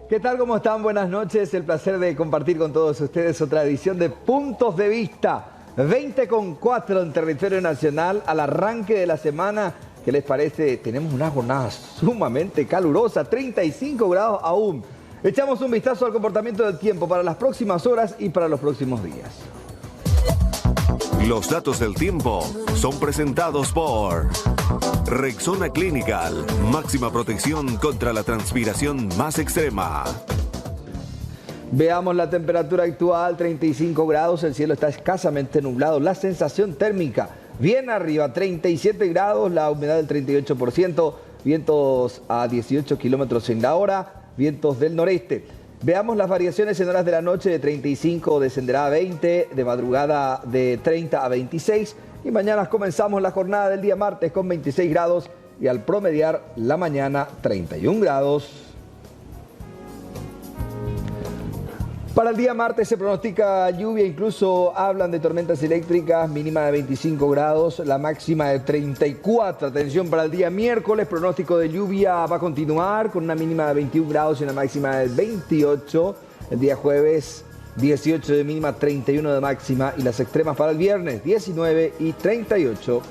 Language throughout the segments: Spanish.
¿Qué tal? ¿Cómo están? Buenas noches. El placer de compartir con todos ustedes otra edición de Puntos de Vista. 20:04 en territorio nacional al arranque de la semana. ¿Qué les parece? Tenemos una jornada sumamente calurosa, 35 grados aún. Echamos un vistazo al comportamiento del tiempo para las próximas horas y para los próximos días. Los datos del tiempo son presentados por Rexona Clinical, máxima protección contra la transpiración más extrema. Veamos la temperatura actual, 35 grados, el cielo está escasamente nublado, la sensación térmica bien arriba, 37 grados, la humedad del 38%, vientos a 18 kilómetros en la hora, vientos del noreste. Veamos las variaciones en horas de la noche, de 35 descenderá a 20, de madrugada de 30 a 26 y mañana comenzamos la jornada del día martes con 26 grados y al promediar la mañana 31 grados. Para el día martes se pronostica lluvia, incluso hablan de tormentas eléctricas, mínima de 25 grados, la máxima de 34. Atención para el día miércoles, pronóstico de lluvia va a continuar con una mínima de 21 grados y una máxima de 28. El día jueves, 18 de mínima, 31 de máxima y las extremas para el viernes, 19 y 38.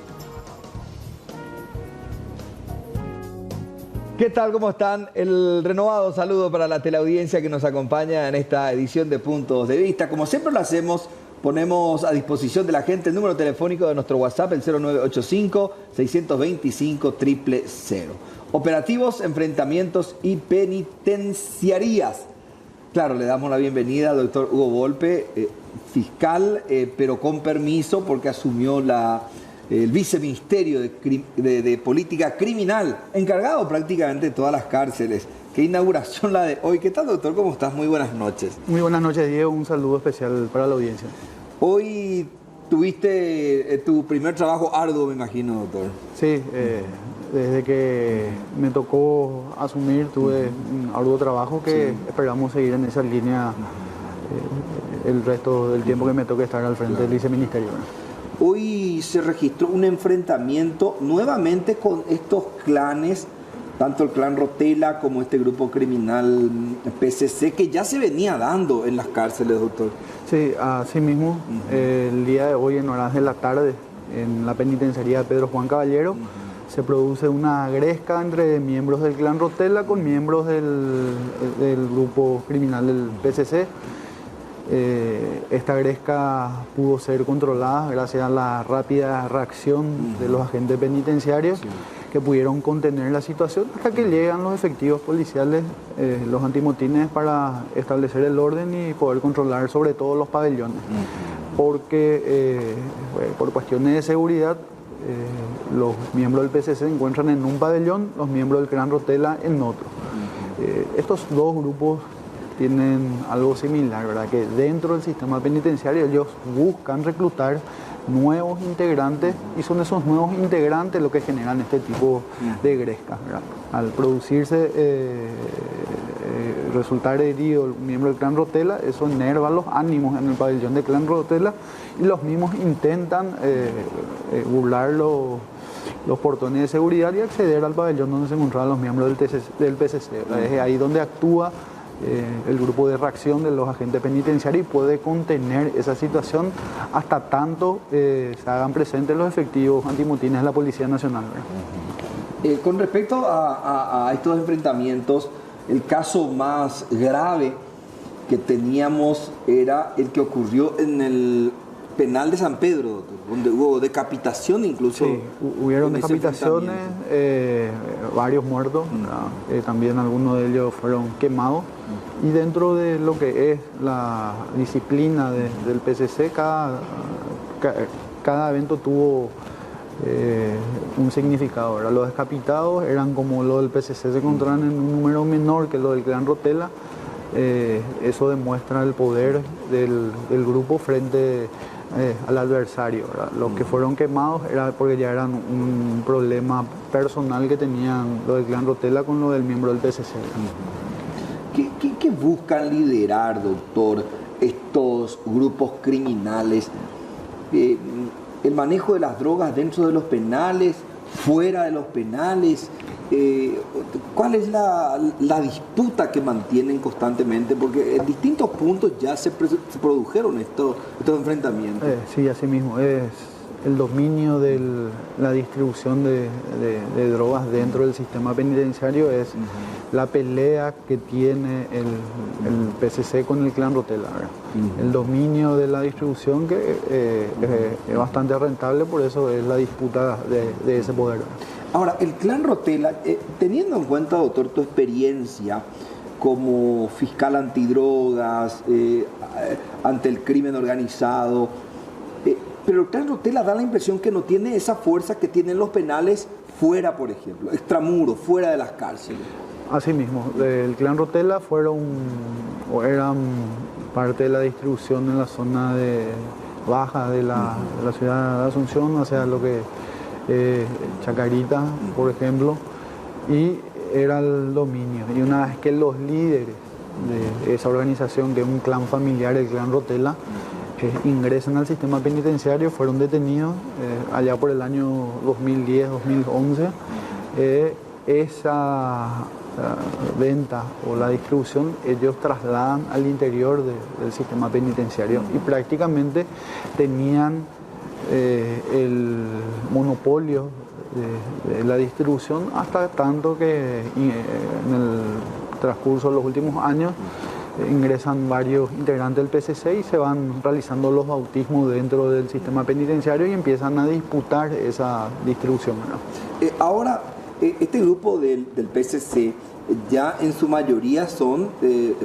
¿Qué tal? ¿Cómo están? El renovado saludo para la teleaudiencia que nos acompaña en esta edición de Puntos de Vista. Como siempre lo hacemos, ponemos a disposición de la gente el número telefónico de nuestro WhatsApp, el 0985-625-000. Operativos, enfrentamientos y penitenciarías. Claro, le damos la bienvenida al doctor Hugo Volpe, fiscal, pero con permiso porque asumió el viceministerio de política criminal, encargado prácticamente de todas las cárceles. Qué inauguración la de hoy. ¿Qué tal, doctor? ¿Cómo estás? Muy buenas noches. Muy buenas noches, Diego. Un saludo especial para la audiencia. Hoy tuviste tu primer trabajo arduo, me imagino, doctor. Sí, desde que me tocó asumir tuve un arduo trabajo que esperamos seguir en esa línea el resto del tiempo que me toque estar al frente del viceministerio. Hoy se registró un enfrentamiento nuevamente con estos clanes, tanto el clan Rotella como este grupo criminal PCC, que ya se venía dando en las cárceles, doctor. Sí, así mismo, el día de hoy en horas de la tarde, en la penitenciaría de Pedro Juan Caballero, se produce una gresca entre miembros del clan Rotella con miembros del grupo criminal del PCC. Esta gresca pudo ser controlada gracias a la rápida reacción de los agentes penitenciarios que pudieron contener la situación hasta que llegan los efectivos policiales, los antimotines, para establecer el orden y poder controlar sobre todo los pabellones. Porque por cuestiones de seguridad los miembros del PCC se encuentran en un pabellón, los miembros del clan Rotella en otro. Estos dos grupos tienen algo similar, ¿verdad? Que dentro del sistema penitenciario ellos buscan reclutar nuevos integrantes y son esos nuevos integrantes los que generan este tipo de grescas, ¿verdad? Al producirse, resultar herido el miembro del clan Rotella, eso enerva los ánimos en el pabellón del clan Rotella y los mismos intentan burlar los portones de seguridad y acceder al pabellón donde se encontraban los miembros del PCC. Es ahí donde actúa el grupo de reacción de los agentes penitenciarios y puede contener esa situación hasta tanto se hagan presentes los efectivos antimotines de la Policía Nacional. Con respecto a estos enfrentamientos, el caso más grave que teníamos era el que ocurrió en el penal de San Pedro, doctor, donde hubo decapitación incluso. Sí, hubieron decapitaciones, varios muertos, también algunos de ellos fueron quemados. Y dentro de lo que es la disciplina del PCC, cada evento tuvo un significado, ¿verdad? Los decapitados eran como los del PCC, se encontraban en un número menor que los del clan Rotella. Eso demuestra el poder del grupo frente al adversario, ¿verdad? Los que fueron quemados era porque ya eran un problema personal que tenían los del clan Rotella con lo del miembro del PCC. ¿Qué buscan liderar, doctor, estos grupos criminales? ¿El manejo de las drogas dentro de los penales, fuera de los penales? ¿Cuál es la disputa que mantienen constantemente? Porque en distintos puntos ya se produjeron estos enfrentamientos. Sí, así mismo. Es el dominio de la distribución de drogas dentro del sistema penitenciario, es la pelea que tiene el PCC con el clan Rotella, ¿verdad? El dominio de la distribución que es bastante rentable, por eso es la disputa de ese poder, ¿verdad? Ahora, el clan Rotella, teniendo en cuenta, doctor, tu experiencia como fiscal antidrogas, ante el crimen organizado, pero el clan Rotella da la impresión que no tiene esa fuerza que tienen los penales fuera, por ejemplo, extramuros, fuera de las cárceles. Así mismo, el clan Rotella eran parte de la distribución en la zona baja de la ciudad de Asunción, hacia lo que Chacarita, por ejemplo, y era el dominio. Y una vez que los líderes de esa organización, que es un clan familiar, el clan Rotella, ingresan al sistema penitenciario, fueron detenidos allá por el año 2010-2011, esa venta o la distribución ellos trasladan al interior del sistema penitenciario y prácticamente tenían el monopolio de la distribución, hasta tanto que en el transcurso de los últimos años ingresan varios integrantes del PCC y se van realizando los bautismos dentro del sistema penitenciario y empiezan a disputar esa distribución, ¿no? Ahora, este grupo del PCC ya en su mayoría son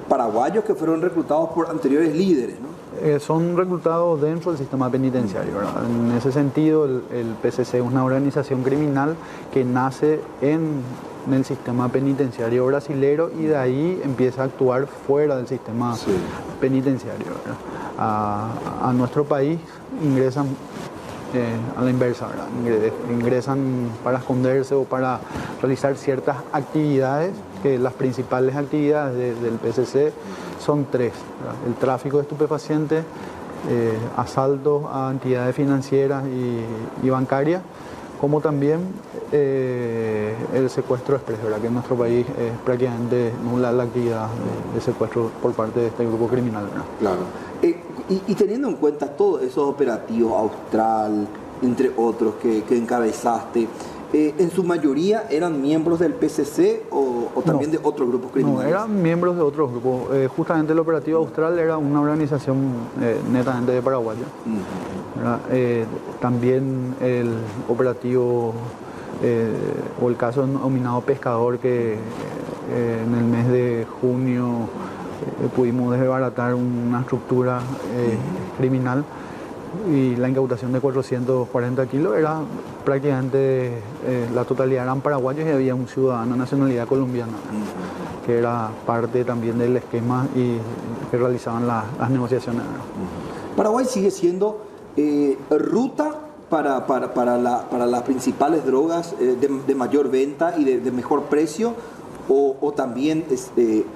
paraguayos que fueron reclutados por anteriores líderes, ¿no? Son reclutados dentro del sistema penitenciario, ¿verdad? En ese sentido, el PCC es una organización criminal que nace en el sistema penitenciario brasilero y de ahí empieza a actuar fuera del sistema penitenciario, ¿verdad? A nuestro país ingresan a la inversa, ¿verdad? Ingresan para esconderse o para realizar ciertas actividades, que las principales actividades del PCC son tres, ¿verdad? El tráfico de estupefacientes, asaltos a entidades financieras y bancarias, como también el secuestro expreso, ¿verdad? Que en nuestro país es prácticamente nula la actividad de secuestro por parte de este grupo criminal, ¿verdad? Claro. Y teniendo en cuenta todos esos operativos, Austral, entre otros que encabezaste, ¿en su mayoría eran miembros del PCC o también de otros grupos criminales? No, eran miembros de otros grupos. Justamente el operativo Austral era una organización netamente de paraguayos. También el operativo o el caso denominado Pescador, que en el mes de junio pudimos desbaratar una estructura criminal y la incautación de 440 kilos era prácticamente la totalidad eran paraguayos y había un ciudadano de nacionalidad colombiana que era parte también del esquema y que realizaban las negociaciones. Paraguay sigue siendo ruta para las principales drogas de mayor venta y de mejor precio, o también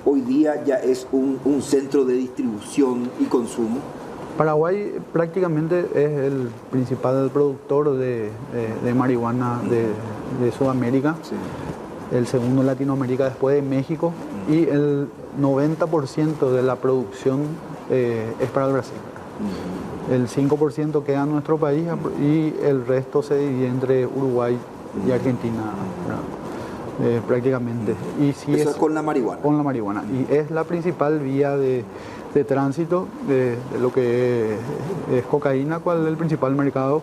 hoy día ya es un centro de distribución y consumo. Paraguay prácticamente es el principal productor de marihuana de Sudamérica, el segundo en Latinoamérica después de México, y el 90% de la producción es para el Brasil. El 5% queda en nuestro país y el resto se divide entre Uruguay y Argentina, prácticamente. Y si eso es con la marihuana. Con la marihuana. Y es la principal vía de tránsito de lo que es cocaína, cual es el principal mercado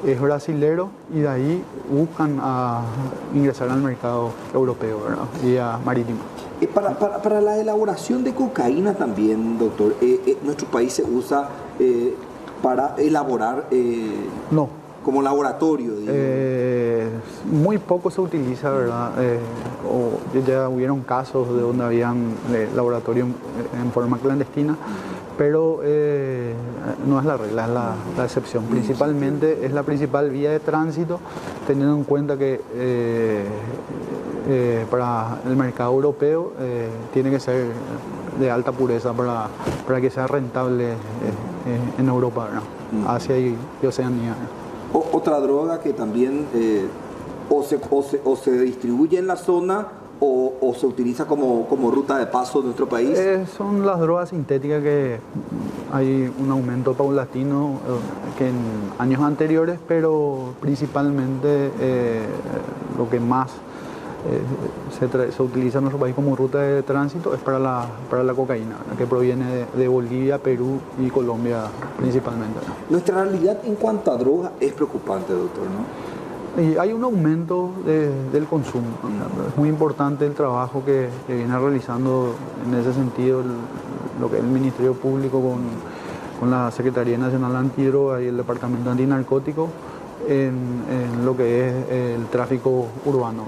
es brasilero, y de ahí buscan a ingresar al mercado europeo, ¿verdad? Y a marítimo. Para la elaboración de cocaína también, doctor, nuestro país se usa para elaborar no. Como laboratorio. Muy poco se utiliza, ¿verdad? Ya hubieron casos de donde habían laboratorio en forma clandestina, pero no es la regla, es la excepción. Principalmente es la principal vía de tránsito, teniendo en cuenta que para el mercado europeo tiene que ser de alta pureza para que sea rentable en Europa, ¿verdad? Asia y Oceanía, ¿verdad? Otra droga que también o se distribuye en la zona o se utiliza como ruta de paso en nuestro país? Son las drogas sintéticas que hay un aumento paulatino que en años anteriores, pero principalmente lo que más se utiliza en nuestro país como ruta de tránsito es para la cocaína, que proviene de Bolivia, Perú y Colombia principalmente. Nuestra realidad en cuanto a drogas es preocupante, doctor, ¿no? Y hay un aumento del consumo. Es muy importante el trabajo que viene realizando en ese sentido lo que es el Ministerio Público con la Secretaría Nacional Antidroga y el Departamento Antinarcótico en lo que es el tráfico urbano.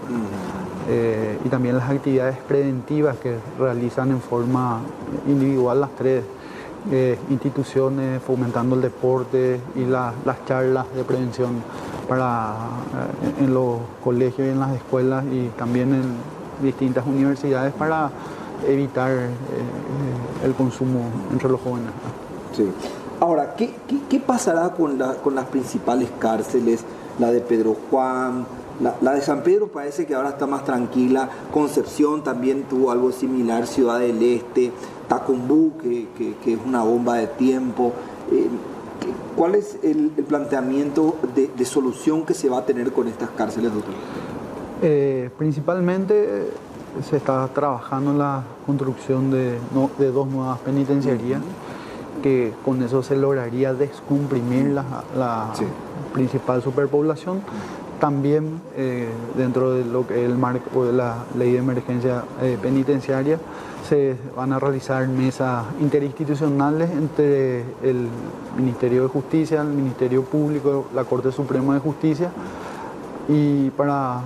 Y también las actividades preventivas que realizan en forma individual las tres instituciones, fomentando el deporte y las charlas de prevención en los colegios y en las escuelas y también en distintas universidades para evitar el consumo entre los jóvenes. Sí. Ahora, ¿qué pasará con las principales cárceles? La de Pedro Juan, la de San Pedro parece que ahora está más tranquila, Concepción también tuvo algo similar, Ciudad del Este, Tacumbú, que es una bomba de tiempo. ¿Cuál es el planteamiento de solución que se va a tener con estas cárceles, doctor? Principalmente se está trabajando en la construcción de 2 nuevas penitenciarías, que con eso se lograría descomprimir la principal superpoblación. También dentro de lo que es el marco de la ley de emergencia penitenciaria se van a realizar mesas interinstitucionales entre el Ministerio de Justicia, el Ministerio Público, la Corte Suprema de Justicia, y para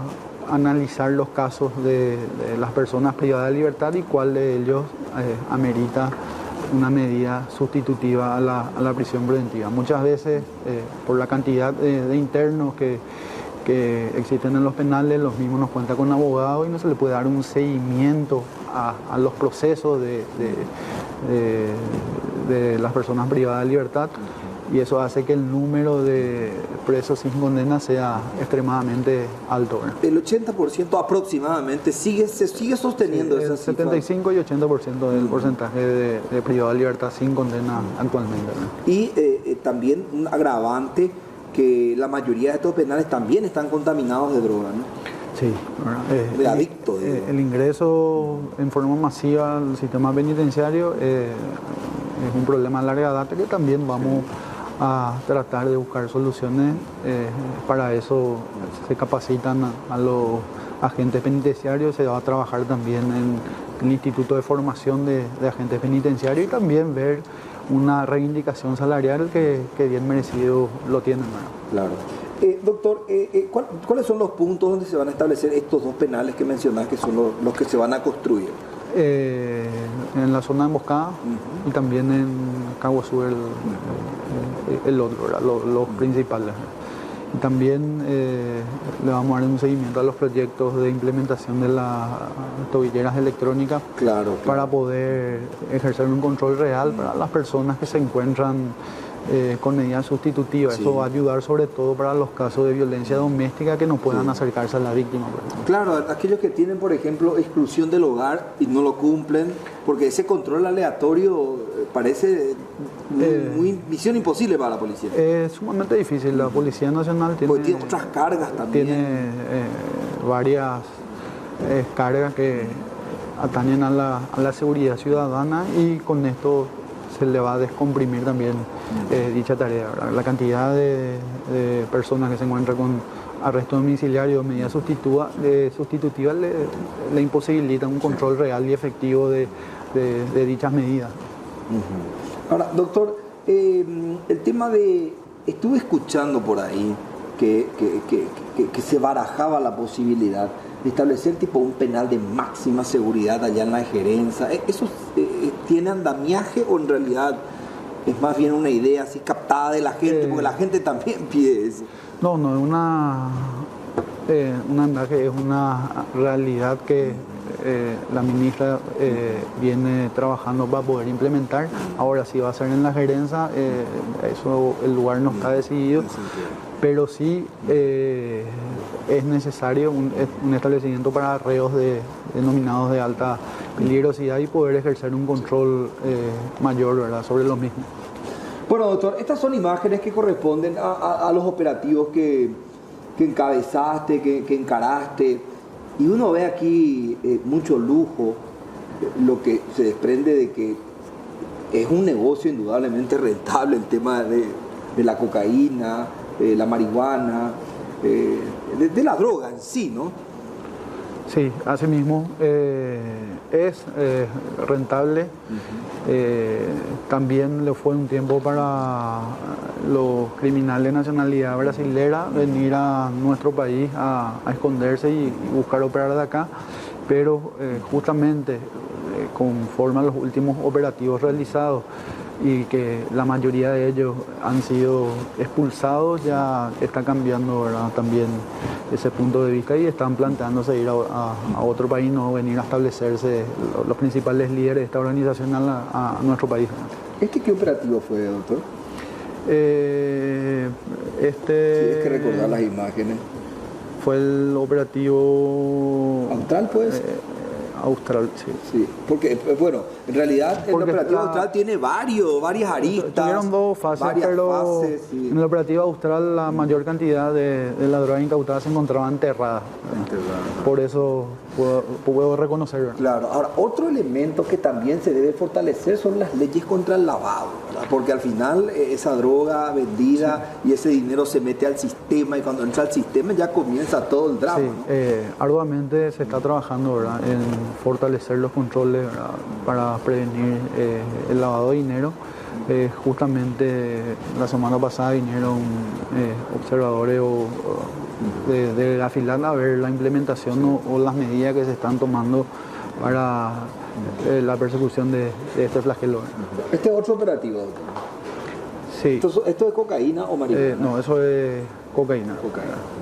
analizar los casos de las personas privadas de libertad y cuál de ellos amerita una medida sustitutiva a la prisión preventiva. Muchas veces, por la cantidad de internos que existen en los penales, los mismos nos cuentan con abogados y no se le puede dar un seguimiento a los procesos de las personas privadas de libertad, y eso hace que el número de presos sin condena sea extremadamente alto. El 80% aproximadamente se sigue sosteniendo esa cifra. 75 y 80% del porcentaje de privado de libertad sin condena actualmente. Y también un agravante, que la mayoría de estos penales también están contaminados de droga, ¿no? Sí, de adicto. El ingreso en forma masiva al sistema penitenciario es un problema a larga data que también vamos a tratar de buscar soluciones. Para eso se capacitan a los agentes penitenciarios, se va a trabajar también en el Instituto de Formación de Agentes Penitenciarios y también ver una reivindicación salarial que bien merecido lo tienen, ¿verdad? Claro. Doctor, ¿cuáles son los puntos donde se van a establecer estos 2 penales que mencionás, que son los que se van a construir? En la zona de Emboscada y también en Caguazú el otro, ¿verdad? Los principales. Y también le vamos a dar un seguimiento a los proyectos de implementación de las tobilleras electrónicas, claro. Para poder ejercer un control real para las personas que se encuentran con medidas sustitutivas. Sí. Eso va a ayudar sobre todo para los casos de violencia doméstica que no puedan acercarse a la víctima. Claro, aquellos que tienen, por ejemplo, exclusión del hogar y no lo cumplen, porque ese control aleatorio parece muy misión imposible para la policía. Es sumamente difícil. La Policía Nacional tiene otras cargas también. Tiene varias cargas que atañen a la seguridad ciudadana, y con esto se le va a descomprimir también dicha tarea, ¿verdad? La cantidad de personas que se encuentran con arresto domiciliario o medidas sustitutivas le imposibilita un control real y efectivo de dichas medidas. Ahora, doctor, el tema estuve escuchando por ahí que se barajaba la posibilidad de establecer tipo un penal de máxima seguridad allá en la gerencia. ¿Eso tiene andamiaje o en realidad es más bien una idea así captada de la gente? Porque la gente también pide eso. No, es un andaje es una realidad que la ministra viene trabajando para poder implementar. Ahora sí va a ser en la gerencia, eso el lugar no está decidido, pero sí es necesario un establecimiento para reos denominados de alta peligrosidad y poder ejercer un control mayor, ¿verdad?, sobre los mismos. Bueno, doctor, estas son imágenes que corresponden a los operativos que encabezaste, que encaraste, y uno ve aquí mucho lujo, lo que se desprende de que es un negocio indudablemente rentable el tema de la cocaína, la marihuana, de la droga en sí, ¿no? Sí, así mismo es rentable. También le fue un tiempo para los criminales de nacionalidad brasilera venir a nuestro país a esconderse y buscar operar de acá, pero justamente conforme a los últimos operativos realizados y que la mayoría de ellos han sido expulsados, ya está cambiando, ¿verdad?, también ese punto de vista y están planteándose ir a otro país, no venir a establecerse los principales líderes de esta organización a nuestro país. ¿Qué operativo fue, doctor? Si es que recordar las imágenes. Fue el operativo... ¿Austral, pues? Austral, sí. Sí, porque, bueno, en realidad el operativo Austral tiene varias aristas. Tuvieron dos fases, pero sí. En el operativo Austral la mayor cantidad de la droga incautada se encontraba enterrada. Por eso puedo reconocerlo. Claro, ahora otro elemento que también se debe fortalecer son las leyes contra el lavado, ¿verdad? Porque al final esa droga vendida y ese dinero se mete al sistema y cuando entra al sistema ya comienza todo el drama. Sí, ¿no? Arduamente se está trabajando, ¿verdad?, en fortalecer los controles, ¿verdad?, para prevenir el lavado de dinero. Justamente la semana pasada vinieron observadores de la FILAL a ver la implementación o las medidas que se están tomando para la persecución de este flagelo. ¿Este es otro operativo, doctor? Sí. ¿Esto es cocaína o marihuana? No, eso es cocaína.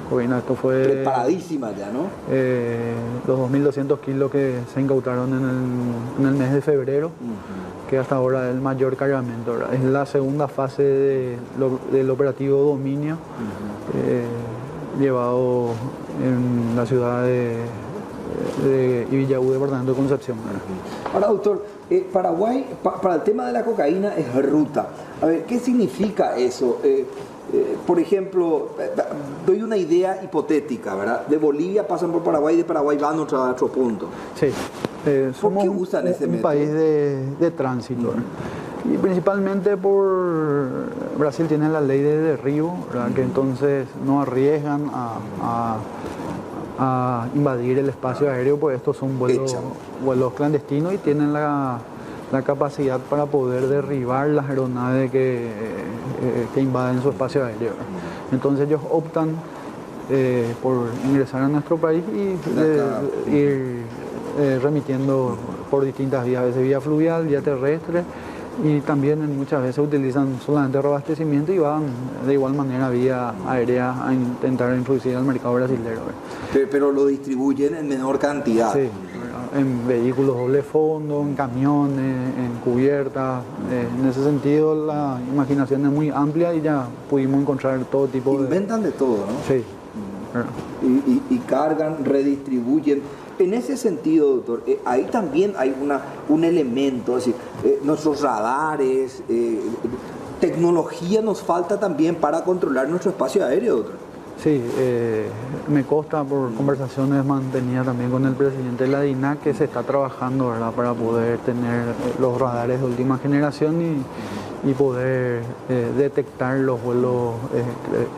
Cocaína, esto fue... Preparadísima ya, ¿no? Los 2.200 kilos que se incautaron en el mes de febrero, que hasta ahora es el mayor cargamento, ¿verdad? Es la segunda fase del operativo Dominio, llevado en la ciudad de Ibillau, departamento de Concepción. Ahora, doctor, Paraguay, para el tema de la cocaína es ruta. A ver, ¿qué significa eso? Por ejemplo, doy una idea hipotética, ¿verdad? De Bolivia pasan por Paraguay y de Paraguay van a otro punto. Sí. ¿Por qué usan ese método? Un país de tránsito. Y principalmente por Brasil tiene la ley de derribo, ¿verdad?, que entonces no arriesgan a invadir el espacio aéreo, pues estos son vuelos clandestinos y tienen la capacidad para poder derribar las aeronaves que invaden su espacio aéreo. Entonces ellos optan por ingresar a nuestro país y ir remitiendo por distintas vías, a veces vía fluvial, vía terrestre, y también muchas veces utilizan solamente reabastecimiento y van de igual manera vía aérea a intentar introducir al mercado brasileño. Pero lo distribuyen en menor cantidad. Sí, en vehículos doble fondo, en camiones, en cubiertas. En ese sentido la imaginación es muy amplia y ya pudimos encontrar todo tipo de... Inventan de todo, ¿no? Sí. Y cargan, redistribuyen. En ese sentido, doctor, ahí también hay un elemento, es decir, nuestros radares, tecnología nos falta también para controlar nuestro espacio aéreo, doctor. Sí, me consta por conversaciones mantenidas también con el presidente de la DINAC que se está trabajando, ¿verdad?, para poder tener los radares de última generación y poder detectar los vuelos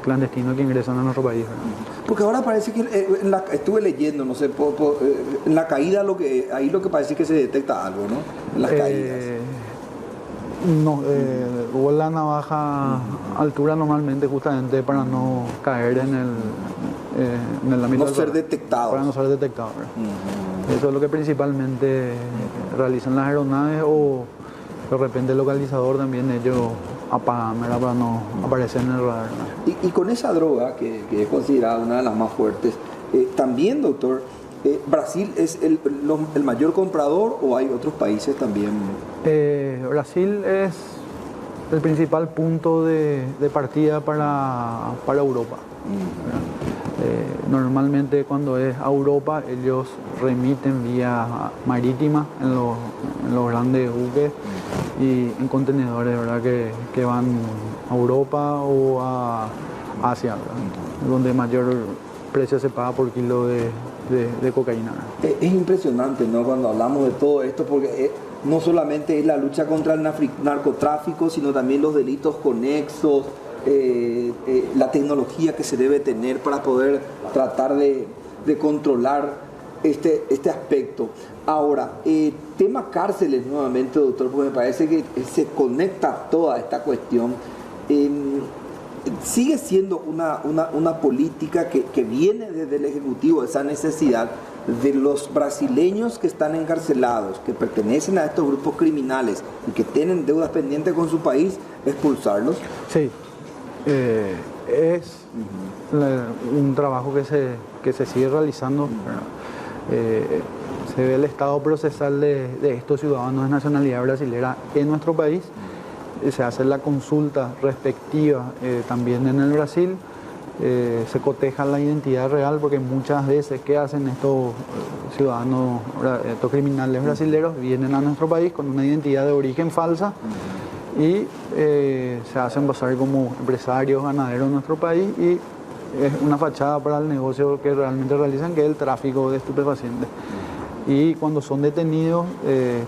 clandestinos que ingresan a nuestro país, ¿verdad? Porque ahora parece que estuve leyendo, no sé, en la caída ahí lo que parece que se detecta algo, ¿no? En las caídas. No, vuelan a baja altura normalmente justamente para no caer en el ámbito. No ser detectados. Para no ser detectados. Eso es lo que principalmente realizan las aeronaves, o de repente el localizador también ellos apagan, ¿verdad?, para no aparecer en el radar. Y con esa droga, que es considerada una de las más fuertes, También, doctor, ¿Brasil es el mayor comprador o hay otros países también? Brasil es el principal punto de partida para Europa. Normalmente cuando es a Europa ellos remiten vía marítima en los grandes buques y en contenedores, ¿verdad? Que van a Europa o a Asia, ¿verdad? Donde mayor precio se paga por kilo de cocaína. Es impresionante, ¿no? Cuando hablamos de todo esto, porque no solamente es la lucha contra el narcotráfico, sino también los delitos conexos, la tecnología que se debe tener para poder tratar de controlar este aspecto. Ahora, tema cárceles nuevamente, doctor, porque me parece que se conecta toda esta cuestión. Sigue siendo una política que viene desde el Ejecutivo, esa necesidad de los brasileños que están encarcelados, que pertenecen a estos grupos criminales y que tienen deudas pendientes con su país, expulsarlos. Sí, es un trabajo que se sigue realizando. Se ve el estado procesal de estos ciudadanos de nacionalidad brasilera en nuestro país. Se hace la consulta respectiva también en el Brasil, se coteja la identidad real, porque muchas veces ¿qué hacen estos ciudadanos, estos criminales brasileños? Vienen a nuestro país con una identidad de origen falsa y se hacen pasar como empresarios ganaderos en nuestro país, y es una fachada para el negocio que realmente realizan, que es el tráfico de estupefacientes. Y cuando son detenidos,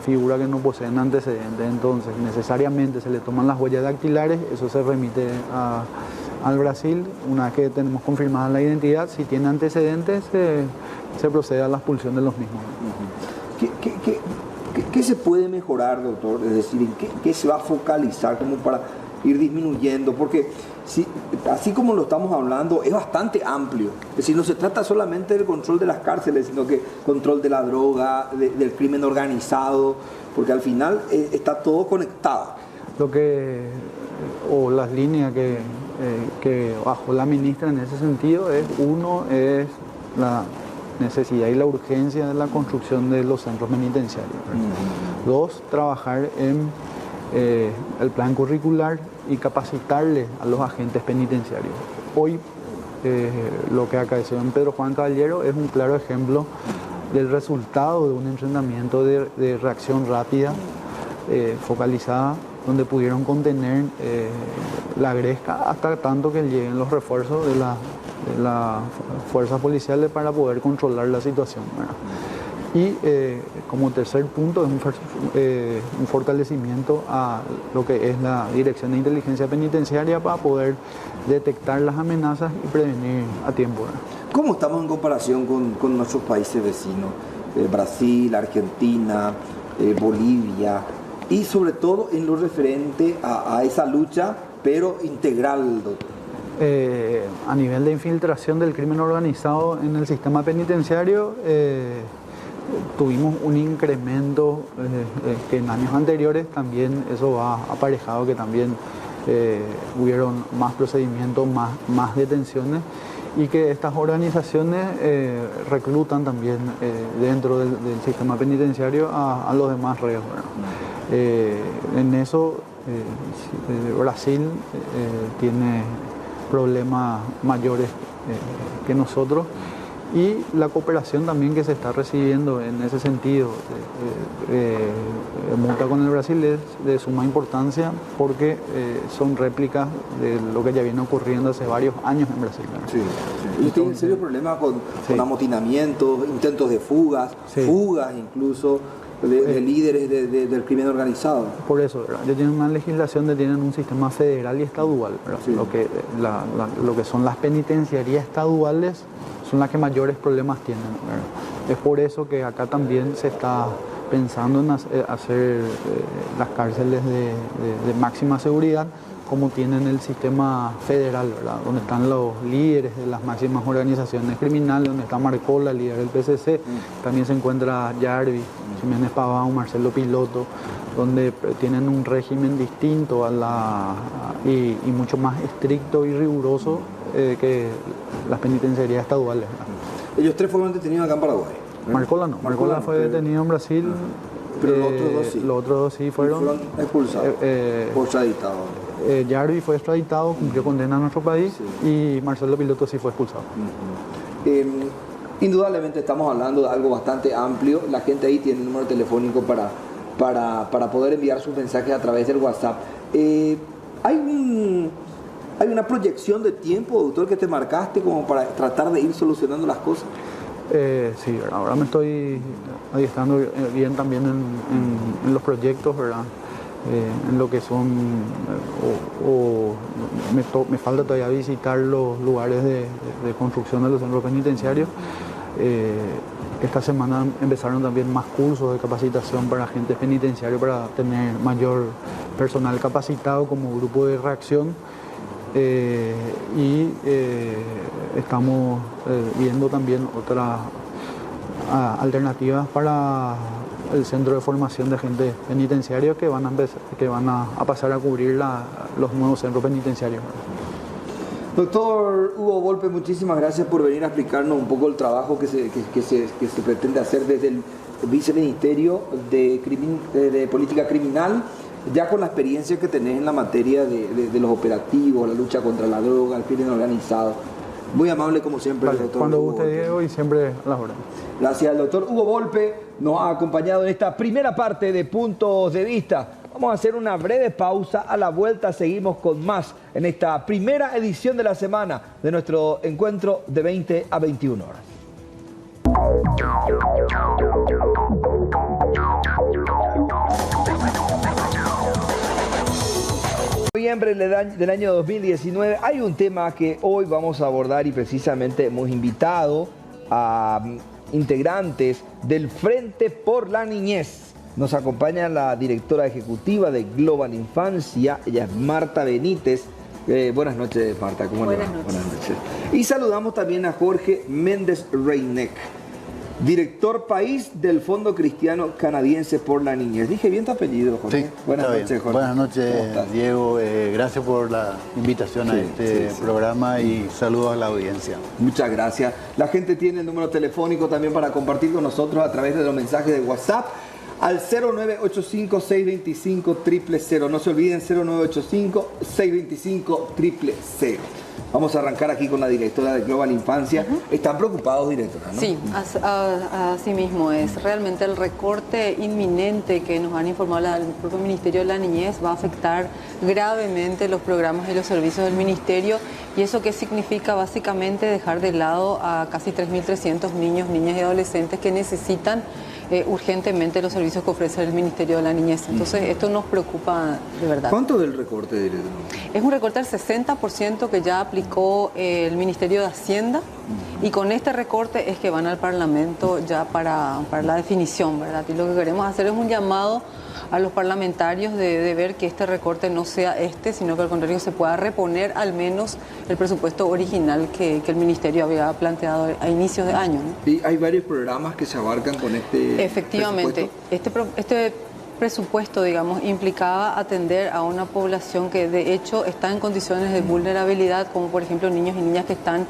figura que no poseen antecedentes, entonces necesariamente se le toman las huellas dactilares, eso se remite al Brasil. Una vez que tenemos confirmada la identidad, si tiene antecedentes, se procede a la expulsión de los mismos. ¿Qué se puede mejorar, doctor? Es decir, ¿en qué se va a focalizar como para ir disminuyendo? Porque así como lo estamos hablando, es bastante amplio. Es decir, no se trata solamente del control de las cárceles, sino que control de la droga, del crimen organizado, porque al final está todo conectado. Las líneas que bajó la ministra en ese sentido es la necesidad y la urgencia de la construcción de los centros penitenciarios. Dos, trabajar en el plan curricular y capacitarle a los agentes penitenciarios. Hoy lo que acaeció en Pedro Juan Caballero es un claro ejemplo del resultado de un entrenamiento de reacción rápida, focalizada, donde pudieron contener la gresca hasta tanto que lleguen los refuerzos de las fuerzas policiales para poder controlar la situación, ¿verdad? Y como tercer punto es un fortalecimiento a lo que es la Dirección de Inteligencia Penitenciaria para poder detectar las amenazas y prevenir a tiempo, ¿verdad? ¿Cómo estamos en comparación con nuestros países vecinos? Brasil, Argentina, Bolivia, y sobre todo en lo referente a esa lucha, pero integral, doctor. A nivel de infiltración del crimen organizado en el sistema penitenciario, tuvimos un incremento que en años anteriores también eso va aparejado, que también hubieron más procedimientos, más detenciones, y que estas organizaciones reclutan también dentro del sistema penitenciario a los demás reos, en eso Brasil tiene problemas mayores que nosotros, y la cooperación también que se está recibiendo en ese sentido mutua con el Brasil es de suma importancia, porque son réplicas de lo que ya viene ocurriendo hace varios años en Brasil. Sí. Y tienen serios problemas con amotinamientos, intentos de fugas incluso de líderes del crimen organizado. Por eso, ¿verdad? Ellos tienen una legislación donde tienen un sistema federal y estadual, sí. Lo que son las penitenciarías estaduales son las que mayores problemas tienen, ¿verdad? Es por eso que acá también se está pensando en hacer las cárceles de máxima seguridad, como tienen el sistema federal, ¿verdad? Donde están los líderes de las máximas organizaciones criminales, donde está Marcola, el líder del PCC, también se encuentra Yarvi, Jiménez Pavão, Marcelo Piloto, donde tienen un régimen distinto y mucho más estricto y riguroso que las penitenciarías estaduales, ¿verdad? Ellos 3 fueron detenidos acá en Paraguay. Marcola no. Marcola fue detenido en Brasil. Pero los otros dos sí. Los otros dos sí fueron expulsados por extraditado. Yarvi fue extraditado, cumplió condena en nuestro país, y Marcelo Piloto sí fue expulsado. Indudablemente estamos hablando de algo bastante amplio. La gente ahí tiene el número telefónico para poder enviar sus mensajes a través del WhatsApp. ¿Hay una proyección de tiempo, doctor, que te marcaste como para tratar de ir solucionando las cosas? Sí, ahora me estoy adiestrando bien también en los proyectos, ¿verdad? En lo que son, me falta todavía visitar los lugares de construcción de los centros penitenciarios. Esta semana empezaron también más cursos de capacitación para agentes penitenciarios para tener mayor personal capacitado como grupo de reacción. Estamos viendo también otras alternativas para el centro de formación de agentes penitenciarios que van a pasar a cubrir los nuevos centros penitenciarios. Doctor Hugo Volpe, muchísimas gracias por venir a explicarnos un poco el trabajo que se pretende hacer desde el Viceministerio de Política Criminal, ya con la experiencia que tenés en la materia de los operativos, la lucha contra la droga, el crimen organizado. Muy amable como siempre, vale, doctor. Cuando Hugo guste, Volpe. Diego, y siempre a las horas. Gracias al doctor Hugo Volpe, nos ha acompañado en esta primera parte de Puntos de Vista. Vamos a hacer una breve pausa. A la vuelta seguimos con más en esta primera edición de la semana de nuestro encuentro de 20 a 21 horas. Noviembre del año 2019 hay un tema que hoy vamos a abordar y precisamente hemos invitado a integrantes del Frente por la Niñez. Nos acompaña la directora ejecutiva de Global Infancia, ella es Marta Benítez. Buenas noches, Marta, ¿cómo le va? Buenas noches. Y saludamos también a Jorge Méndez Reineck, director país del Fondo Cristiano Canadiense por la Niñez. Dije bien tu apellido, Jorge. Sí, buenas noches, Jorge. Buenas noches, Diego. Gracias por la invitación a este programa y saludos a la audiencia. Muchas gracias. La gente tiene el número telefónico también para compartir con nosotros a través de los mensajes de WhatsApp al 0985-625-000. No se olviden, 0985-625-000. Vamos a arrancar aquí con la directora de Global Infancia. ¿Están preocupados, directora, no? Sí, así mismo es. Realmente el recorte inminente que nos han informado el propio Ministerio de la Niñez va a afectar gravemente los programas y los servicios del Ministerio. ¿Y eso qué significa? Básicamente dejar de lado a casi 3.300 niños, niñas y adolescentes que necesitan urgentemente los servicios que ofrece el Ministerio de la Niñez. Entonces, esto nos preocupa de verdad. ¿Cuánto del recorte, director? Es un recorte del 60% que ya aplicó el Ministerio de Hacienda, y con este recorte es que van al Parlamento ya para la definición, ¿verdad? Y lo que queremos hacer es un llamado a los parlamentarios de ver que este recorte no sea sino que al contrario se pueda reponer al menos el presupuesto original que el Ministerio había planteado a inicios de año, ¿no? Y hay varios programas que se abarcan con este Efectivamente, este presupuesto, digamos, implicaba atender a una población que de hecho está en condiciones de vulnerabilidad, como por ejemplo niños y niñas que están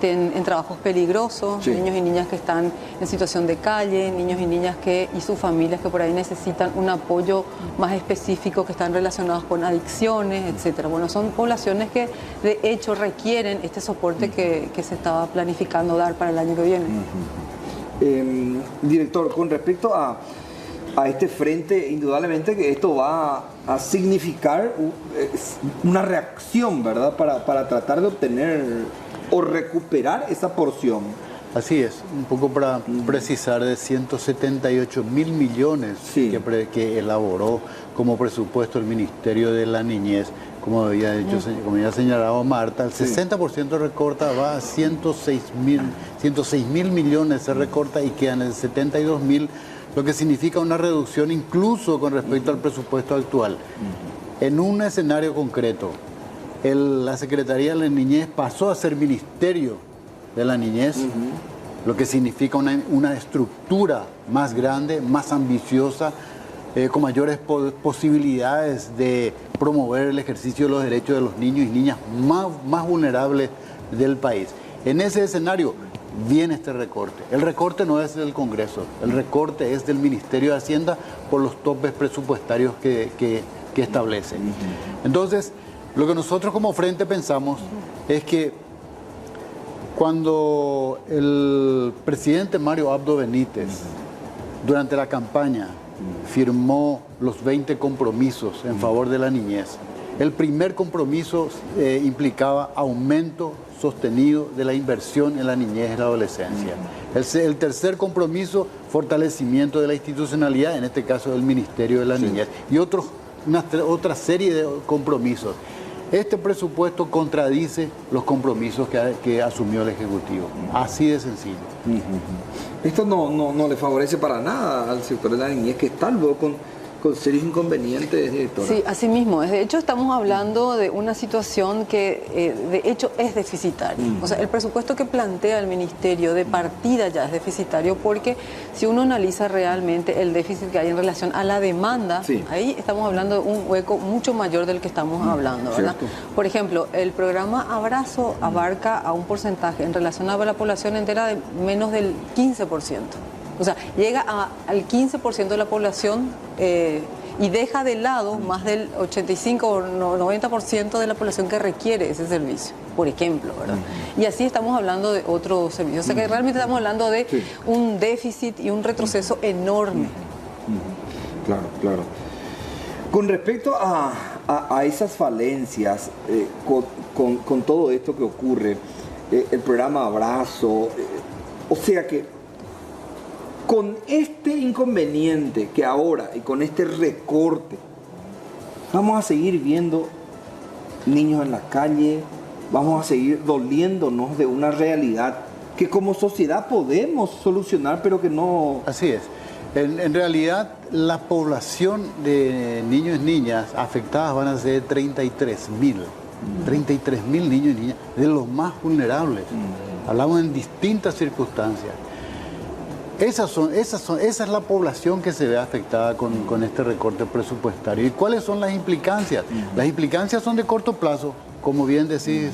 en trabajos peligrosos, niños y niñas que están en situación de calle, niños y niñas y sus familias que por ahí necesitan un apoyo más específico, que están relacionados con adicciones, etcétera. Bueno, son poblaciones que de hecho requieren este soporte que se estaba planificando dar para el año que viene. Director, con respecto a este frente, indudablemente que esto va a significar una reacción, ¿verdad? Para tratar de obtener o recuperar esa porción. Así es, un poco para precisar, de 178.000 millones que elaboró como presupuesto el Ministerio de la Niñez, como había dicho, como ya ha señalado Marta, el 60% recorta, va a 106.000 millones se recorta y quedan en 72.000, lo que significa una reducción incluso con respecto al presupuesto actual. En un escenario concreto, la Secretaría de la Niñez pasó a ser Ministerio de la Niñez, lo que significa una estructura más grande, más ambiciosa, con mayores posibilidades de promover el ejercicio de los derechos de los niños y niñas más vulnerables del país. En ese escenario, viene este recorte. El recorte no es del Congreso, el recorte es del Ministerio de Hacienda por los topes presupuestarios que establece. Entonces, lo que nosotros como Frente pensamos es que cuando el presidente Mario Abdo Benítez, durante la campaña, firmó los 20 compromisos en favor de la niñez, el primer compromiso implicaba aumento sostenido de la inversión en la niñez y la adolescencia. El tercer compromiso, fortalecimiento de la institucionalidad, en este caso del Ministerio de la Niñez, y otra serie de compromisos. Este presupuesto contradice los compromisos que asumió el Ejecutivo. Así de sencillo. Esto no le favorece para nada al sector de la niñez, que está luego con serios inconvenientes, directora. Sí, así mismo. De hecho, estamos hablando de una situación que, de hecho, es deficitaria. O sea, el presupuesto que plantea el Ministerio de partida ya es deficitario, porque si uno analiza realmente el déficit que hay en relación a la demanda, ahí estamos hablando de un hueco mucho mayor del que estamos hablando, ¿verdad? Por ejemplo, el programa Abrazo abarca a un porcentaje en relación a la población entera de menos del 15%. O sea, llega al 15% de la población y deja de lado más del 85 o 90% de la población que requiere ese servicio, por ejemplo, ¿verdad? Y así estamos hablando de otros servicios. O sea, que realmente estamos hablando de un déficit y un retroceso enorme. Claro. Con respecto a esas falencias, con todo esto que ocurre, el programa Abrazo, o sea que con este inconveniente que ahora y con este recorte, vamos a seguir viendo niños en la calle, vamos a seguir doliéndonos de una realidad que como sociedad podemos solucionar, pero que no... Así es. En realidad, la población de niños y niñas afectadas van a ser 33.000. 33.000 niños y niñas, de los más vulnerables. Hablamos en distintas circunstancias. Esa es la población que se ve afectada con este recorte presupuestario. ¿Y cuáles son las implicancias? Las implicancias son de corto plazo, como bien decís,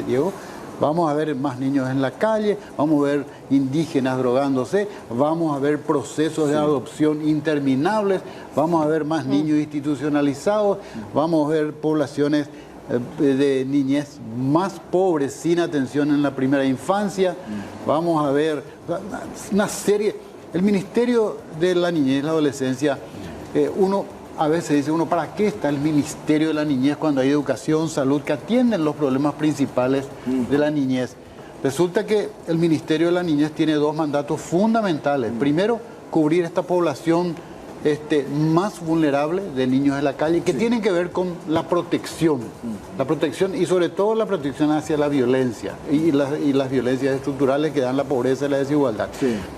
Diego. Vamos a ver más niños en la calle, vamos a ver indígenas drogándose, vamos a ver procesos de adopción interminables, vamos a ver más niños institucionalizados, vamos a ver poblaciones de niñez más pobres, sin atención en la primera infancia. Vamos a ver una serie. El Ministerio de la Niñez y la Adolescencia, a veces dice uno, ¿para qué está el Ministerio de la Niñez cuando hay educación, salud, que atienden los problemas principales de la niñez? Resulta que el Ministerio de la Niñez tiene dos mandatos fundamentales. Primero, cubrir esta población más vulnerable de niños en la calle, que tienen que ver con la protección y sobre todo la protección hacia la violencia y las violencias estructurales que dan la pobreza y la desigualdad.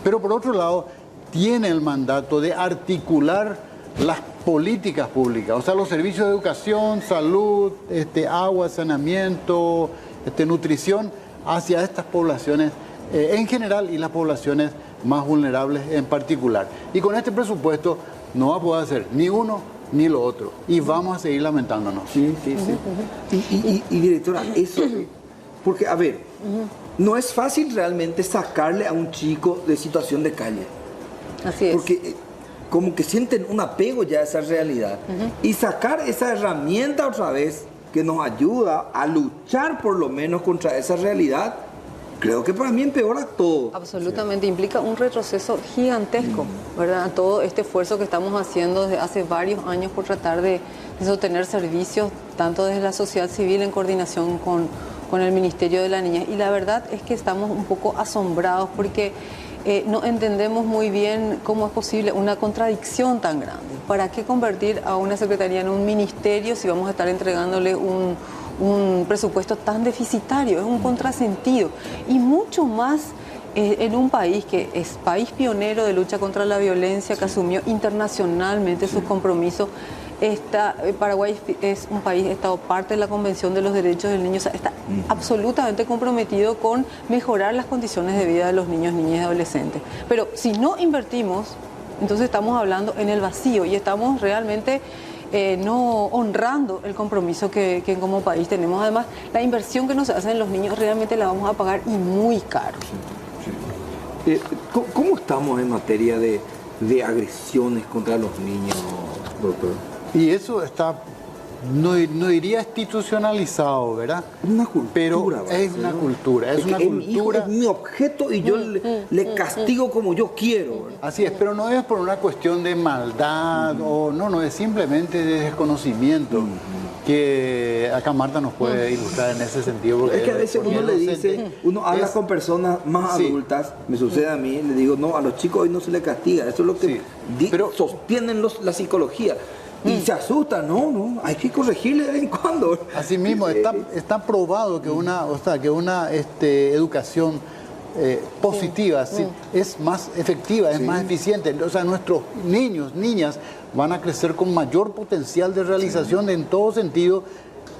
Pero por otro lado, tiene el mandato de articular las políticas públicas, o sea, los servicios de educación, salud, agua, saneamiento, nutrición, hacia estas poblaciones en general y las poblaciones más vulnerables en particular. Y con este presupuesto no va a poder hacer ni uno ni lo otro. Y vamos a seguir lamentándonos. Sí. Y directora, eso, porque, a ver, no es fácil realmente sacarle a un chico de situación de calle. Así es. Porque como que sienten un apego ya a esa realidad. Y sacar esa herramienta otra vez que nos ayuda a luchar por lo menos contra esa realidad, creo que para mí empeora todo. Absolutamente, implica un retroceso gigantesco, ¿verdad? Todo este esfuerzo que estamos haciendo desde hace varios años por tratar de sostener servicios, tanto desde la sociedad civil en coordinación con el Ministerio de la Niñez. Y la verdad es que estamos un poco asombrados porque no entendemos muy bien cómo es posible una contradicción tan grande. ¿Para qué convertir a una secretaría en un ministerio si vamos a estar entregándole un presupuesto tan deficitario? Es un contrasentido. Y mucho más en un país que es país pionero de lucha contra la violencia, que asumió internacionalmente sus compromisos. Paraguay es un país, Estado parte de la Convención de los Derechos del Niño, o sea, está absolutamente comprometido con mejorar las condiciones de vida de los niños, niñas y adolescentes. Pero si no invertimos, entonces estamos hablando en el vacío y estamos realmente no honrando el compromiso que como país tenemos. Además, la inversión que nos hacen los niños realmente la vamos a pagar y muy caro. ¿Cómo estamos en materia de agresiones contra los niños, doctor? Y eso está, no diría institucionalizado, ¿verdad? Una cultura. Pero es una cultura, es una Mi hijo cultura. es mi objeto y yo le castigo como yo quiero, ¿verdad? Así es, pero no es por una cuestión de maldad o no, es simplemente de desconocimiento. Que acá Marta nos puede ilustrar en ese sentido. Porque Es que a veces uno le dice, uno habla con personas más Sí. adultas, me sucede a mí, le digo, no, a los chicos hoy no se les castiga, eso es lo que Sí, pero sostienen la psicología. Y se asustan, no, hay que corregirle de vez en cuando. Asimismo, está probado que una educación positiva es más efectiva, es más eficiente. O sea, nuestros niños, niñas van a crecer con mayor potencial de realización en todo sentido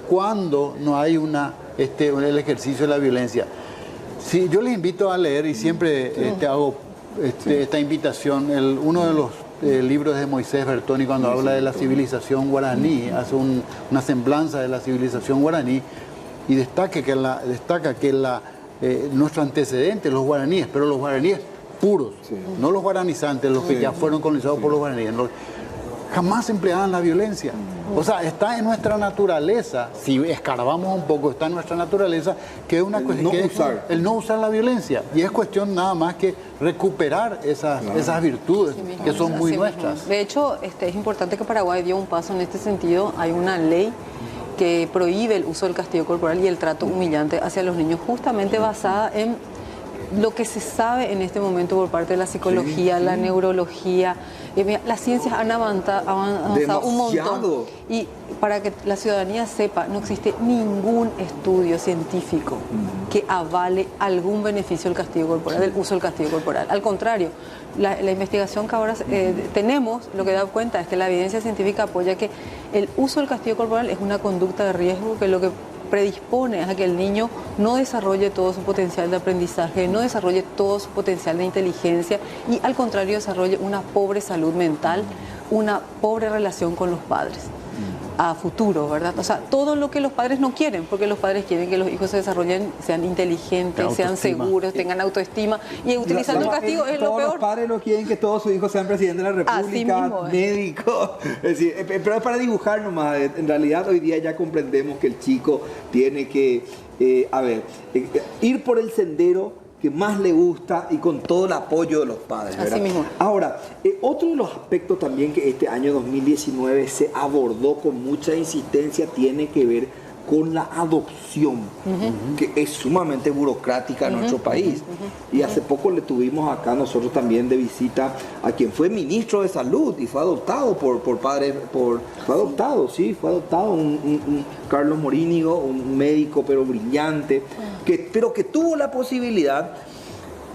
cuando no hay el ejercicio de la violencia. Sí, yo les invito a leer y siempre hago esta invitación, uno de los libros de Moisés Bertoni, cuando habla de la civilización guaraní, hace una semblanza de la civilización guaraní y destaca que nuestro antecedente, los guaraníes, pero los guaraníes puros, no los guaranizantes, los que ya fueron colonizados por los guaraníes, jamás empleaban la violencia. O sea, está en nuestra naturaleza, si escarbamos un poco, está en nuestra naturaleza, que es una cuestión, el no usar la violencia. Y es cuestión nada más que recuperar esas virtudes que son muy nuestras. De hecho, es importante que Paraguay dio un paso en este sentido. Hay una ley que prohíbe el uso del castigo corporal y el trato humillante hacia los niños, justamente basada en lo que se sabe en este momento por parte de la psicología, la neurología. Las ciencias han avanzado un montón. Y para que la ciudadanía sepa, no existe ningún estudio científico que avale algún beneficio del castigo corporal, del uso del castigo corporal. Al contrario, la investigación que ahora tenemos, lo que da cuenta es que la evidencia científica apoya que el uso del castigo corporal es una conducta de riesgo, que lo que predispone a que el niño no desarrolle todo su potencial de aprendizaje, no desarrolle todo su potencial de inteligencia y al contrario desarrolle una pobre salud mental, una pobre relación con los padres a futuro, ¿verdad? O sea, todo lo que los padres no quieren, porque los padres quieren que los hijos se desarrollen, sean inteligentes, sean seguros, tengan autoestima, y utilizando el castigo es lo todos peor. Los padres no quieren que todos sus hijos sean presidentes de la República, mismo, médicos. Es decir, pero es para dibujar nomás. En realidad hoy día ya comprendemos que el chico tiene que, ir por el sendero que más le gusta y con todo el apoyo de los padres, ¿verdad? Así mismo. Ahora, otro de los aspectos también que este año 2019 se abordó con mucha insistencia tiene que ver con la adopción, que es sumamente burocrática en nuestro país. Y hace poco le tuvimos acá nosotros también de visita a quien fue ministro de Salud y fue adoptado fue adoptado un Carlos Morínigo, un médico pero brillante, pero que tuvo la posibilidad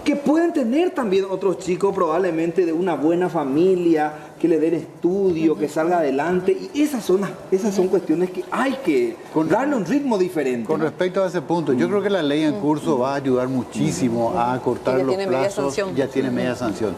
que pueden tener también otros chicos probablemente de una buena familia, que le den estudio, que salga adelante. Y esas son cuestiones que hay que darle un ritmo diferente. Con respecto a ese punto, yo creo que la ley en curso va a ayudar muchísimo a acortar los plazos. Ya tiene media sanción.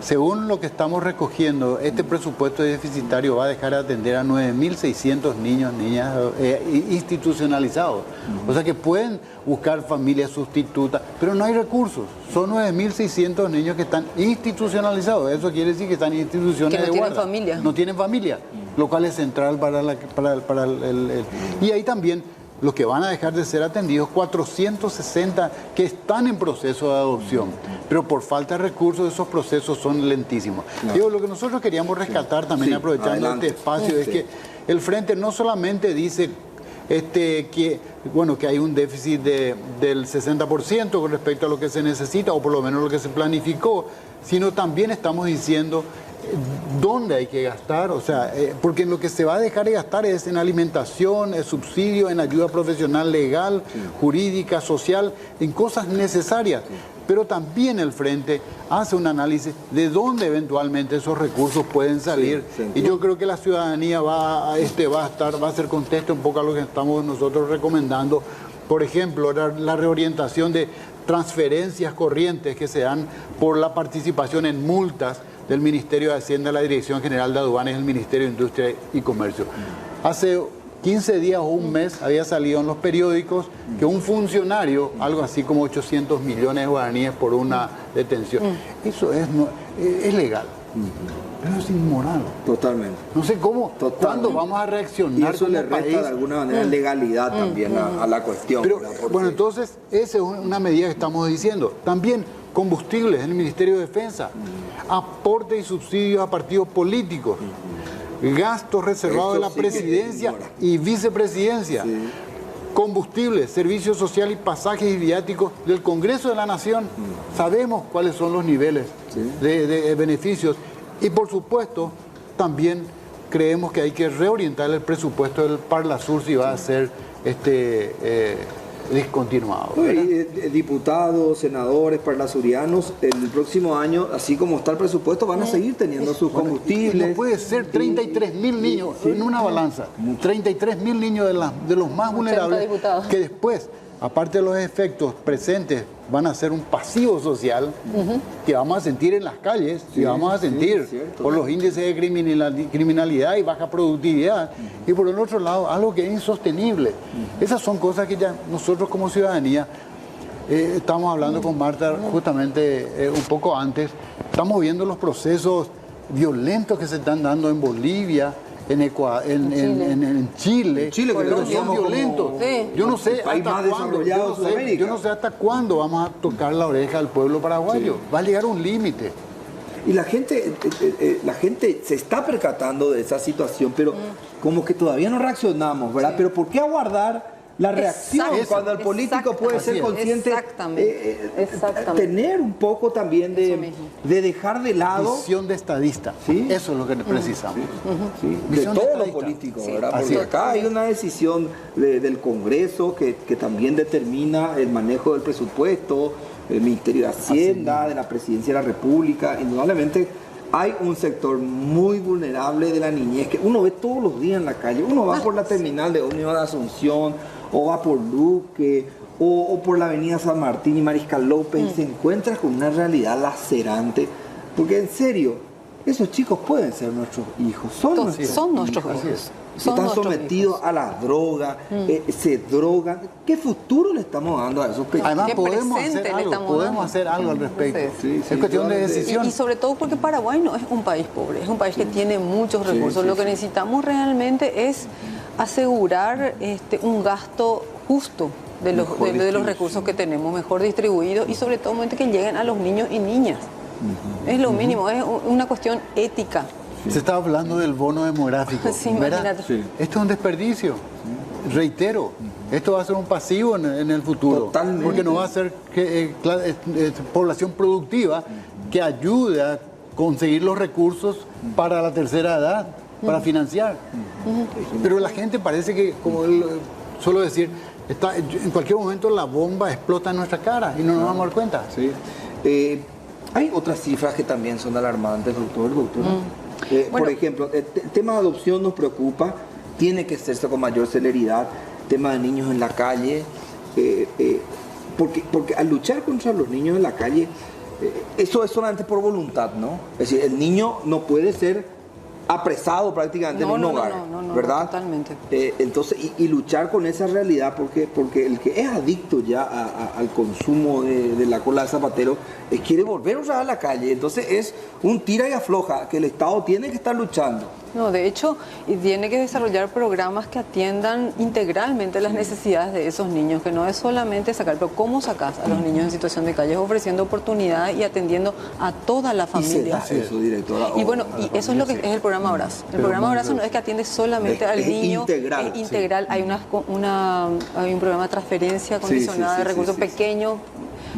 Según lo que estamos recogiendo, este presupuesto deficitario va a dejar de atender a 9.600 niños, niñas institucionalizados. O sea que pueden buscar familias sustitutas, pero no hay recursos. Son 9.600 niños que están institucionalizados. Eso quiere decir que están en instituciones que no de tienen guarda. familia. No tienen familia, lo cual es central para el... Y ahí también los que van a dejar de ser atendidos, 460 que están en proceso de adopción, pero por falta de recursos esos procesos son lentísimos. Digo, lo que nosotros queríamos rescatar también, aprovechando este espacio, es que el Frente no solamente dice que hay un déficit del 60% con respecto a lo que se necesita, o por lo menos lo que se planificó, sino también estamos diciendo dónde hay que gastar, o sea, porque lo que se va a dejar de gastar es en alimentación, en subsidio, en ayuda profesional legal, jurídica, social, en cosas necesarias. Pero también el Frente hace un análisis de dónde eventualmente esos recursos pueden salir. Y yo creo que la ciudadanía va a ser contesta un poco a lo que estamos nosotros recomendando. Por ejemplo, la reorientación de transferencias corrientes que se dan por la participación en multas del Ministerio de Hacienda a la Dirección General de Aduanas y el Ministerio de Industria y Comercio. Hace 15 días o un mes había salido en los periódicos que un funcionario, algo así como 800 millones de guaraníes por una detención. Eso es legal, pero es inmoral. Totalmente. No sé cómo, Totalmente. cuándo vamos a Y reaccionar eso como le resta país. de alguna manera legalidad también a la cuestión. Pero, ¿verdad? Porque- bueno, entonces, esa es una medida que estamos diciendo. También combustibles en el Ministerio de Defensa, aporte y subsidios a partidos políticos, gastos reservados de Esto la sí que presidencia ignora. y vicepresidencia, combustibles, servicios sociales y pasajes y viáticos del Congreso de la Nación. Sabemos cuáles son los niveles de beneficios y, por supuesto, también creemos que hay que reorientar el presupuesto del Parlasur si va a ser discontinuado, ¿verdad? Diputados, senadores, parlasurianos, el próximo año, así como está el presupuesto, van a seguir teniendo sus combustibles. No puede ser 33.000 niños en una balanza, 33.000 niños de los más vulnerables diputados. que después, aparte de los efectos presentes, van a ser un pasivo social que vamos a sentir en las calles y vamos a sentir cierto. por los índices de criminalidad y baja productividad. Y por el otro lado, algo que es insostenible. Esas son cosas que ya nosotros como ciudadanía, estamos hablando con Marta justamente un poco antes, estamos viendo los procesos violentos que se están dando en Bolivia, en Chile, Chile, que pero nosotros son somos como violentos. Sí. Yo no sé el país hasta más cuándo, desarrollado de Sudamérica. yo no sé hasta cuándo vamos a tocar la oreja al pueblo paraguayo. Va a llegar un límite. Y la gente se está percatando de esa situación, pero como que todavía no reaccionamos, ¿verdad? Pero ¿por qué aguardar la reacción Exacto, cuando el político puede Así ser es. consciente? Exactamente. Tener un poco también Eso mismo. de dejar de lado Visión de estadista. Sí. Eso es lo que precisamos. sí, de Visión todos los estadista. políticos, Sí, ¿verdad? así Porque es. acá hay una decisión del Congreso que también determina el manejo del presupuesto, del Ministerio de Hacienda, de la Presidencia de la República. Indudablemente hay un sector muy vulnerable de la niñez que uno ve todos los días en la calle. Uno va por la terminal de ómnibus de Asunción, o va por Luque, o por la avenida San Martín y Mariscal López, y se encuentra con una realidad lacerante. Porque en serio, esos chicos pueden ser nuestros hijos, son nuestros Son nuestros Así hijos. es. Son están nuestros sometidos hijos. a la droga, se drogan. ¿Qué futuro le estamos dando a esos pequeños? Además, ¿Qué podemos presente hacer le algo, estamos podemos dando? hacer algo al respecto. Sí, sí, es cuestión de totalmente. decisión. Y sobre todo porque Paraguay no es un país pobre, es un país que tiene muchos recursos. Lo que necesitamos realmente es asegurar un gasto justo de los recursos que tenemos, mejor distribuidos y sobre todo que lleguen a los niños y niñas. Es lo mínimo, es una cuestión ética. Se está hablando del bono demográfico. Sí, ¿verdad? imagínate. Sí. Esto es un desperdicio. Reitero, esto va a ser un pasivo en el futuro. Totalmente. Porque no va a ser población productiva que ayude a conseguir los recursos para la tercera edad, para financiar. Pero la gente parece que, como él suelo decir, en cualquier momento la bomba explota en nuestra cara y no nos vamos a dar cuenta. Sí. Hay otras cifras que también son alarmantes, doctor. Por Bueno. ejemplo, el tema de adopción nos preocupa, tiene que hacerse con mayor celeridad. Tema de niños en la calle, porque al luchar contra los niños en la calle, eso es solamente por voluntad, ¿no? Es decir, el niño no puede ser apresado prácticamente en un hogar, no, ¿verdad? totalmente. Entonces, y luchar con esa realidad, porque el que es adicto ya al consumo de la cola de zapatero, quiere volver otra vez a la calle. Entonces es un tira y afloja que el Estado tiene que estar luchando. No, de hecho, y tiene que desarrollar programas que atiendan integralmente las necesidades de esos niños, que no es solamente sacar, pero cómo sacas a los niños en situación de calle, es ofreciendo oportunidades y atendiendo a toda la Y se familia. da eso, directora. Y bueno, y eso es lo que es el programa Abrazo. El programa Abrazo no es que atiende solamente al Es niño, integral, es integral. Hay hay un programa de transferencia condicionada de recursos pequeños,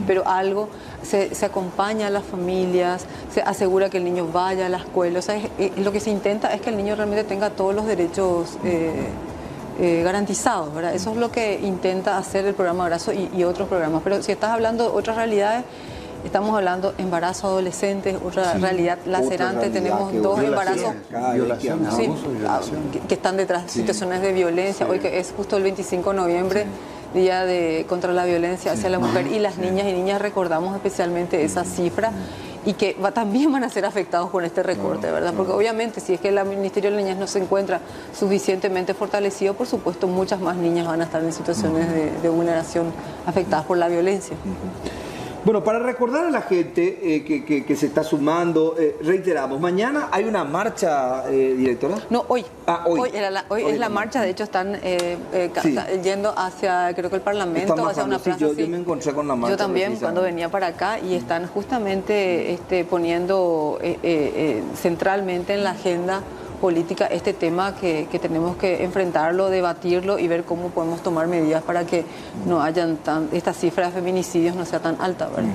pero algo, se acompaña a las familias, se asegura que el niño vaya a la escuela. O sea, lo que se intenta es que el niño realmente tenga todos los derechos garantizados, ¿verdad? Eso es lo que intenta hacer el programa Abrazo y otros programas. Pero si estás hablando de otras realidades, estamos hablando de embarazo adolescentes, otra realidad lacerante. Tenemos dos embarazos Violación, sí, abuso y violación. que están detrás de situaciones de violencia. Hoy que es justo el 25 de noviembre, Día contra la Violencia hacia la Mujer y las niñas y niñas, recordamos especialmente esa cifra. y que también van a ser afectados con este recorte, ¿verdad? Porque obviamente si es que el Ministerio de la Niñez no se encuentra suficientemente fortalecido, por supuesto muchas más niñas van a estar en situaciones de vulneración afectadas por la violencia. Bueno, para recordar a la gente que se está sumando, reiteramos, mañana hay una marcha, directora. No, hoy. Hoy. Hoy es la marcha, de hecho están Sí. yendo hacia, creo que el Parlamento, Están hacia una bajando, sí, plaza. yo me encontré con la marcha. Yo también, precisamente. cuando venía para acá, y están justamente poniendo centralmente en la agenda política este tema que tenemos que enfrentarlo, debatirlo y ver cómo podemos tomar medidas para que no hayan esta cifra de feminicidios no sea tan alta, ¿verdad?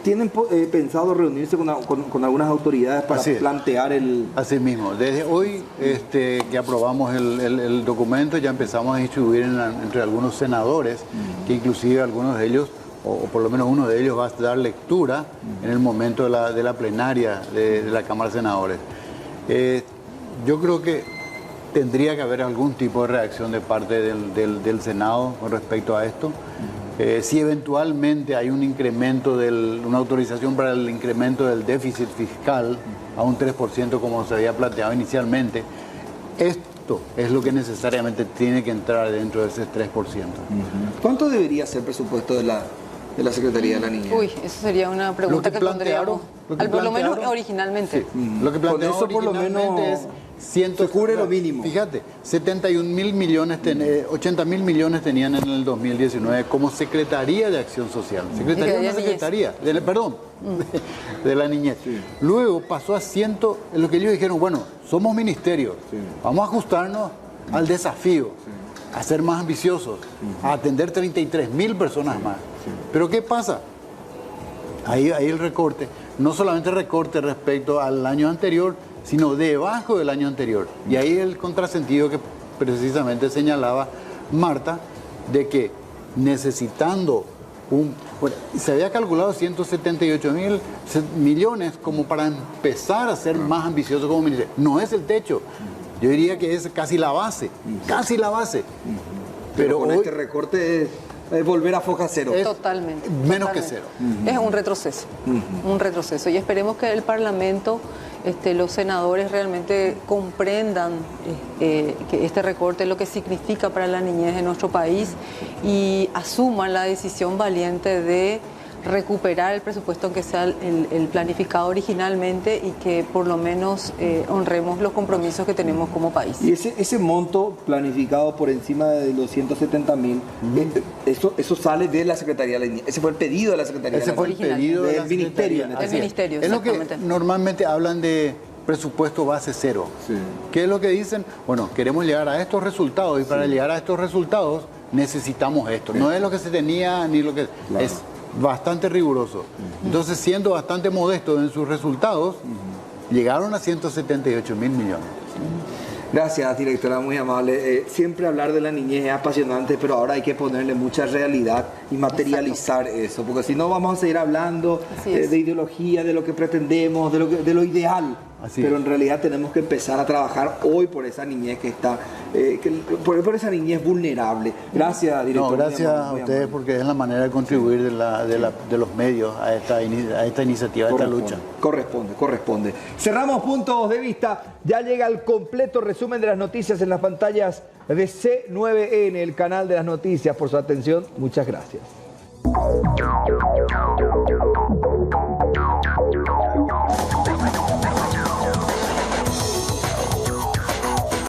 ¿Tienen pensado reunirse con algunas autoridades para Así es. plantear el...? Así mismo, desde hoy que aprobamos el documento ya empezamos a distribuir entre algunos senadores, que inclusive algunos de ellos, o por lo menos uno de ellos va a dar lectura en el momento de la plenaria de la Cámara de Senadores. Yo creo que tendría que haber algún tipo de reacción de parte del Senado con respecto a esto. Si eventualmente hay un incremento, una autorización para el incremento del déficit fiscal a un 3% como se había planteado inicialmente, esto es lo que necesariamente tiene que entrar dentro de ese 3%. ¿Cuánto debería ser el presupuesto de la Secretaría de la Niñez? Uy, eso sería una pregunta que pondríamos, por lo menos originalmente. Lo que planteó Con eso por lo originalmente menos se cubre lo mínimo. Fíjate, 71.000 millones, 80.000 millones tenían en el 2019 como Secretaría de Acción Social. Secretaría de Niñez. Secretaría, de la Niñez. Luego pasó a lo que ellos dijeron, bueno, somos ministerios, vamos a ajustarnos al desafío, a ser más ambiciosos, a atender 33.000 personas más. Pero ¿qué pasa? Ahí el recorte, no solamente recorte respecto al año anterior, sino debajo del año anterior. Y ahí el contrasentido que precisamente señalaba Marta, de que necesitando se había calculado 178.000 millones como para empezar a ser más ambicioso como ministerio. No es el techo, yo diría que es casi la base, Pero con hoy, este recorte es volver a foja cero. Totalmente. menos que totalmente. cero. Es un retroceso, un retroceso. Y esperemos que el Parlamento, los senadores realmente comprendan que este recorte es lo que significa para la niñez de nuestro país y asuman la decisión valiente de recuperar el presupuesto, aunque sea el planificado originalmente, y que por lo menos honremos los compromisos que tenemos como país. Y ese monto planificado por encima de los 170.000, eso sale de la Secretaría de la Niñez. Ese fue el pedido de la Secretaría Ese de la fue el Niñez. pedido de Del la ministerio. Secretaría. Así Del ministerio, Es lo que exactamente. normalmente hablan de presupuesto base cero. Sí. ¿Qué es lo que dicen? Bueno, queremos llegar a estos resultados y para llegar a estos resultados necesitamos esto. No es lo que se tenía ni lo que... Claro. Es bastante riguroso. Entonces, siendo bastante modesto en sus resultados, llegaron a 178.000 millones. Gracias, directora, muy amable. Siempre hablar de la niñez es apasionante, pero ahora hay que ponerle mucha realidad y materializar eso, porque si no vamos a seguir hablando Así es. de ideología, de lo que pretendemos, de lo ideal. Así pero es. en realidad tenemos que empezar a trabajar hoy por esa niñez que está, por esa niñez vulnerable. Gracias, directora. No, gracias a ustedes porque es la manera de contribuir de los medios a esta iniciativa, a esta lucha. Corresponde. Cerramos puntos de vista. Ya llega el completo resumen de las noticias en las pantallas de C9N, el canal de las noticias. Por su atención, muchas gracias.